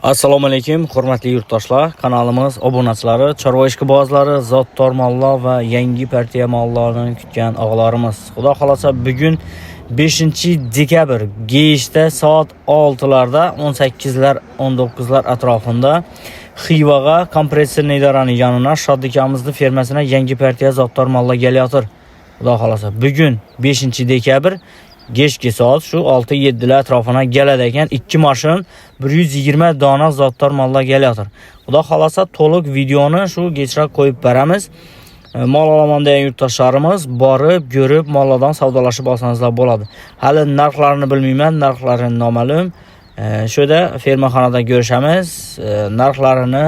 Assalomu alaykum, hurmatli yurtdoshlar. Kanalimiz obunachilari, chorva ishqibozlari, zotdor mollar va yangi partiya mollarini kutgan og'alarimiz. Xudo xolasa bugun 5-dekabr geyishda soat 6larda 18lar 19lar atrofida Xivaga kompressor idorani yonuna Shoddikamizning fermasına yangi partiya zotdor mollar kelayotir. Xudo xolasa bugun 5-dekabr Geçki saat şu 6-7'ler atrofuna keladi ekan. 2 mashin 120 dona zotdor mollar kelayotir. Xudo xolasa to'liq videoni shu kechroq qo'yib beramiz. Mol olaman degan yurtdoshlarimiz borib, ko'rib, mollardan savdolashib olsanızlar bo'ladi. Hali narxlarini bilmayman, narxlari noma'lum. Şöyle fermaxonada görüşemiz, narxlarini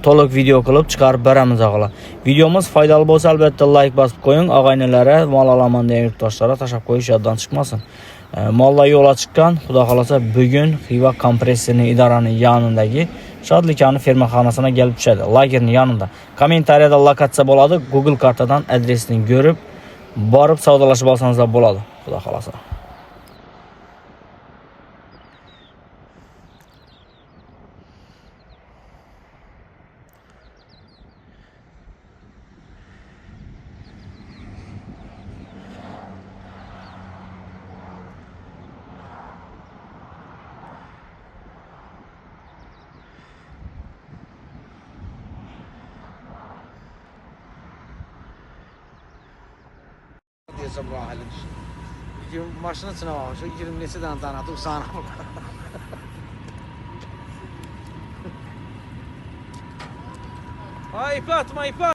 to'liq video qilib chiqarib beramiz og'alar. Videomuz foydali bo'lsa albatta like bosib qo'ying. Og'aynilara, mol olaman degan yurtdoshlarga tashab qo'yish yoddan chiqmasin. Mollar yo'lga chiqqan. Xudo xolasa bugun Xiva kompressorining idorani yonidagi Shodlikani fermaxonasına kelib tushadi. Lagerning yonida. Kommentariyada lokatsiya bo'ladi. Google kartadan adresini ko'rib, borib savdolashib olsanızlar bo'ladi. Xudo xolasa. Diyeceğim bu halin. Maşının içine var. Şu 20 nesiden tanıdık sana. Ay ip atma ip.